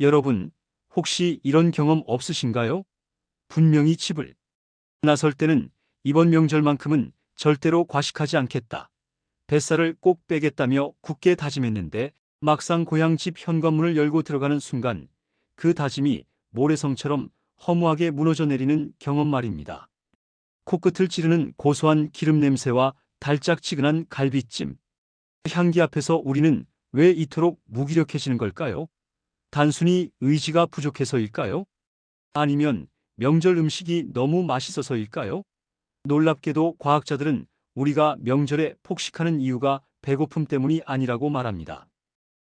여러분, 혹시 이런 경험 없으신가요? 분명히 집을 나설 때는 이번 명절만큼은 절대로 과식하지 않겠다. 뱃살을 꼭 빼겠다며 굳게 다짐했는데 막상 고향 집 현관문을 열고 들어가는 순간 그 다짐이 모래성처럼 허무하게 무너져 내리는 경험 말입니다. 코끝을 찌르는 고소한 기름 냄새와 달짝지근한 갈비찜. 향기 앞에서 우리는 왜 이토록 무기력해지는 걸까요? 단순히 의지가 부족해서일까요? 아니면 명절 음식이 너무 맛있어서일까요? 놀랍게도 과학자들은 우리가 명절에 폭식하는 이유가 배고픔 때문이 아니라고 말합니다.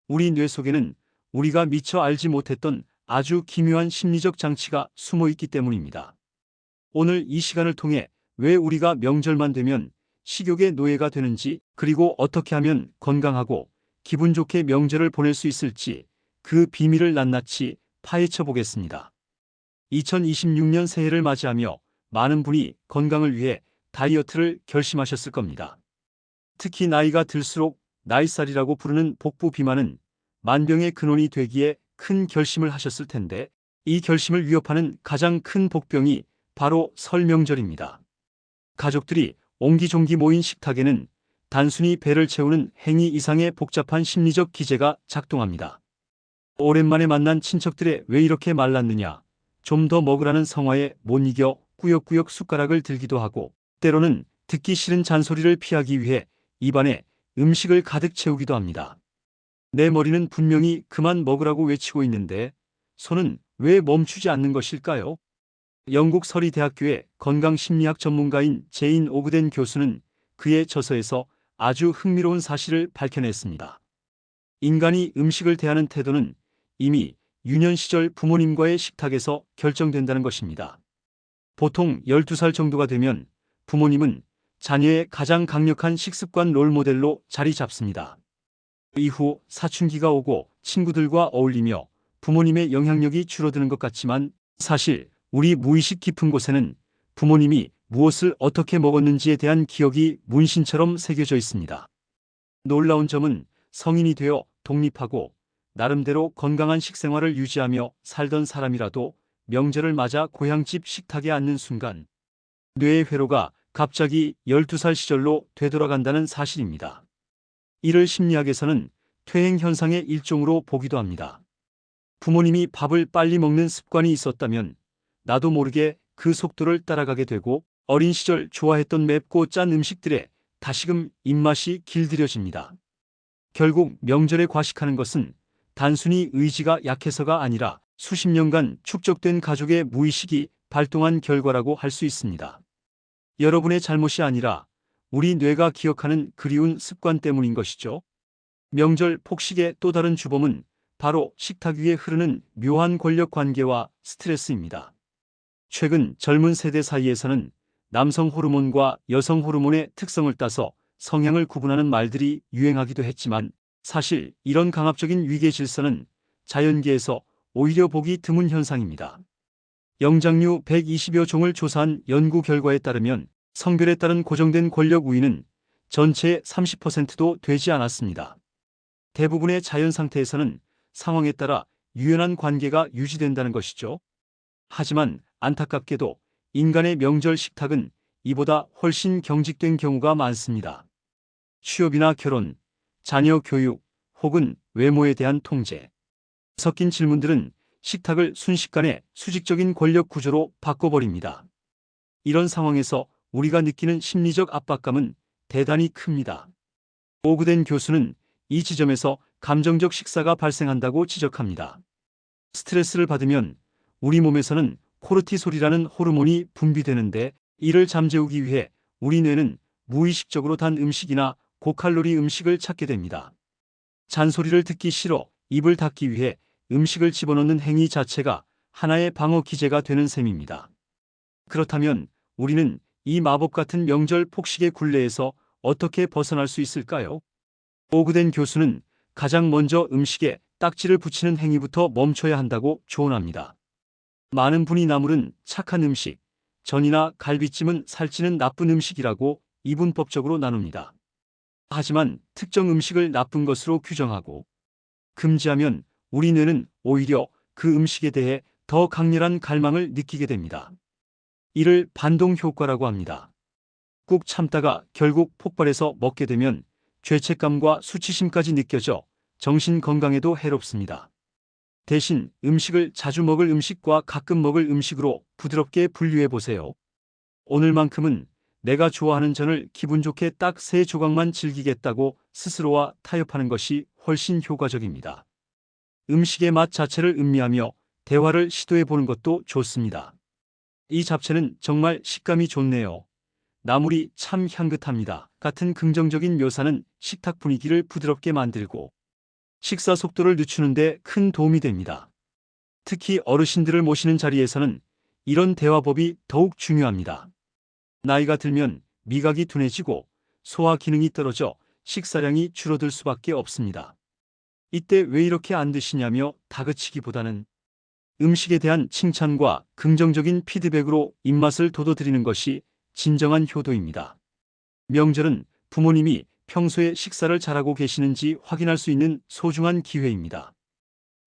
우리 뇌 속에는 우리가 미처 알지 못했던 아주 기묘한 심리적 장치가 숨어 있기 때문입니다. 오늘 이 시간을 통해 왜 우리가 명절만 되면 식욕의 노예가 되는지, 그리고 어떻게 하면 건강하고 기분 좋게 명절을 보낼 수 있을지 그 비밀을 낱낱이 파헤쳐 보겠습니다. 2026년 새해를 맞이하며 많은 분이 건강을 위해 다이어트를 결심하셨을 겁니다. 특히 나이가 들수록 나이살이라고 부르는 복부 비만은 만병의 근원이 되기에 큰 결심을 하셨을 텐데, 이 결심을 위협하는 가장 큰 복병이 바로 설 명절입니다. 가족들이 옹기종기 모인 식탁에는 단순히 배를 채우는 행위 이상의 복잡한 심리적 기제가 작동합니다. 오랜만에 만난 친척들의 왜 이렇게 말랐느냐, 좀 더 먹으라는 성화에 못 이겨 꾸역꾸역 숟가락을 들기도 하고, 때로는 듣기 싫은 잔소리를 피하기 위해 입안에 음식을 가득 채우기도 합니다. 내 머리는 분명히 그만 먹으라고 외치고 있는데 손은 왜 멈추지 않는 것일까요? 영국 서리대학교의 건강심리학 전문가인 제인 오그덴 교수는 그의 저서에서 아주 흥미로운 사실을 밝혀냈습니다. 인간이 음식을 대하는 태도는 이미 유년 시절 부모님과의 식탁에서 결정된다는 것입니다. 보통 12살 정도가 되면 부모님은 자녀의 가장 강력한 식습관 롤모델로 자리 잡습니다. 이후 사춘기가 오고 친구들과 어울리며 부모님의 영향력이 줄어드는 것 같지만, 사실 우리 무의식 깊은 곳에는 부모님이 무엇을 어떻게 먹었는지에 대한 기억이 문신처럼 새겨져 있습니다. 놀라운 점은 성인이 되어 독립하고 나름대로 건강한 식생활을 유지하며 살던 사람이라도 명절을 맞아 고향집 식탁에 앉는 순간 뇌의 회로가 갑자기 12살 시절로 되돌아간다는 사실입니다. 이를 심리학에서는 퇴행 현상의 일종으로 보기도 합니다. 부모님이 밥을 빨리 먹는 습관이 있었다면 나도 모르게 그 속도를 따라가게 되고, 어린 시절 좋아했던 맵고 짠 음식들에 다시금 입맛이 길들여집니다. 결국 명절에 과식하는 것은 단순히 의지가 약해서가 아니라 수십 년간 축적된 가족의 무의식이 발동한 결과라고 할 수 있습니다. 여러분의 잘못이 아니라 우리 뇌가 기억하는 그리운 습관 때문인 것이죠. 명절 폭식의 또 다른 주범은 바로 식탁 위에 흐르는 묘한 권력 관계와 스트레스입니다. 최근 젊은 세대 사이에서는 남성 호르몬과 여성 호르몬의 특성을 따서 성향을 구분하는 말들이 유행하기도 했지만, 사실 이런 강압적인 위계 질서는 자연계에서 오히려 보기 드문 현상입니다. 영장류 120여 종을 조사한 연구 결과에 따르면 성별에 따른 고정된 권력 우위는 전체의 30%도 되지 않았습니다. 대부분의 자연 상태에서는 상황에 따라 유연한 관계가 유지된다는 것이죠. 하지만 안타깝게도 인간의 명절 식탁은 이보다 훨씬 경직된 경우가 많습니다. 취업이나 결혼, 자녀 교육, 혹은 외모에 대한 통제. 섞인 질문들은 식탁을 순식간에 수직적인 권력 구조로 바꿔버립니다. 이런 상황에서 우리가 느끼는 심리적 압박감은 대단히 큽니다. 오그덴 교수는 이 지점에서 감정적 식사가 발생한다고 지적합니다. 스트레스를 받으면 우리 몸에서는 코르티솔이라는 호르몬이 분비되는데, 이를 잠재우기 위해 우리 뇌는 무의식적으로 단 음식이나 고칼로리 음식을 찾게 됩니다. 잔소리를 듣기 싫어 입을 닫기 위해 음식을 집어넣는 행위 자체가 하나의 방어 기제가 되는 셈입니다. 그렇다면 우리는 이 마법 같은 명절 폭식의 굴레에서 어떻게 벗어날 수 있을까요? 오그덴 교수는 가장 먼저 음식에 딱지를 붙이는 행위부터 멈춰야 한다고 조언합니다. 많은 분이 나물은 착한 음식, 전이나 갈비찜은 살찌는 나쁜 음식이라고 이분법적으로 나눕니다. 하지만 특정 음식을 나쁜 것으로 규정하고 금지하면 우리 뇌는 오히려 그 음식에 대해 더 강렬한 갈망을 느끼게 됩니다. 이를 반동 효과라고 합니다. 꾹 참다가 결국 폭발해서 먹게 되면 죄책감과 수치심까지 느껴져 정신 건강에도 해롭습니다. 대신 음식을 자주 먹을 음식과 가끔 먹을 음식으로 부드럽게 분류해 보세요. 오늘만큼은 내가 좋아하는 전을 기분 좋게 딱 3조각만 즐기겠다고 스스로와 타협하는 것이 훨씬 효과적입니다. 음식의 맛 자체를 음미하며 대화를 시도해 보는 것도 좋습니다. 이 잡채는 정말 식감이 좋네요. 나물이 참 향긋합니다. 같은 긍정적인 묘사는 식탁 분위기를 부드럽게 만들고 식사 속도를 늦추는 데 큰 도움이 됩니다. 특히 어르신들을 모시는 자리에서는 이런 대화법이 더욱 중요합니다. 나이가 들면 미각이 둔해지고 소화 기능이 떨어져 식사량이 줄어들 수밖에 없습니다. 이때 왜 이렇게 안 드시냐며 다그치기보다는 음식에 대한 칭찬과 긍정적인 피드백으로 입맛을 돋워드리는 것이 진정한 효도입니다. 명절은 부모님이 평소에 식사를 잘하고 계시는지 확인할 수 있는 소중한 기회입니다.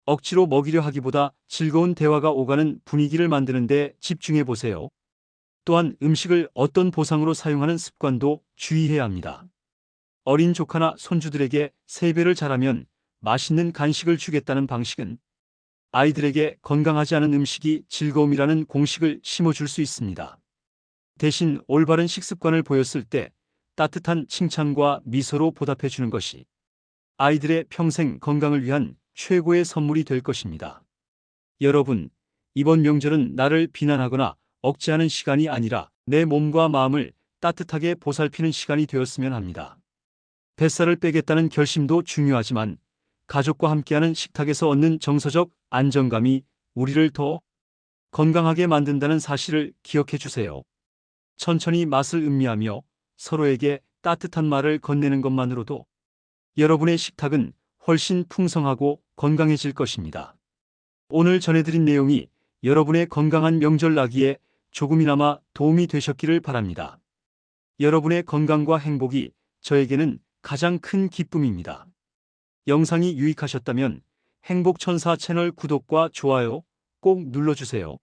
억지로 먹이려 하기보다 즐거운 대화가 오가는 분위기를 만드는 데 집중해 보세요. 또한 음식을 어떤 보상으로 사용하는 습관도 주의해야 합니다. 어린 조카나 손주들에게 세배를 잘하면 맛있는 간식을 주겠다는 방식은 아이들에게 건강하지 않은 음식이 즐거움이라는 공식을 심어줄 수 있습니다. 대신 올바른 식습관을 보였을 때 따뜻한 칭찬과 미소로 보답해 주는 것이 아이들의 평생 건강을 위한 최고의 선물이 될 것입니다. 여러분, 이번 명절은 나를 비난하거나 억제하는 시간이 아니라 내 몸과 마음을 따뜻하게 보살피는 시간이 되었으면 합니다. 뱃살을 빼겠다는 결심도 중요하지만 가족과 함께하는 식탁에서 얻는 정서적 안정감이 우리를 더 건강하게 만든다는 사실을 기억해 주세요. 천천히 맛을 음미하며 서로에게 따뜻한 말을 건네는 것만으로도 여러분의 식탁은 훨씬 풍성하고 건강해질 것입니다. 오늘 전해드린 내용이 여러분의 건강한 명절 나기에 조금이나마 도움이 되셨기를 바랍니다. 여러분의 건강과 행복이 저에게는 가장 큰 기쁨입니다. 영상이 유익하셨다면 행복천사 채널 구독과 좋아요 꼭 눌러주세요.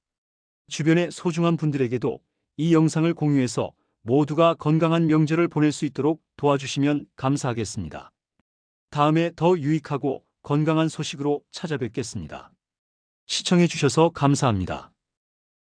주변의 소중한 분들에게도 이 영상을 공유해서 모두가 건강한 명절을 보낼 수 있도록 도와주시면 감사하겠습니다. 다음에 더 유익하고 건강한 소식으로 찾아뵙겠습니다. 시청해 주셔서 감사합니다.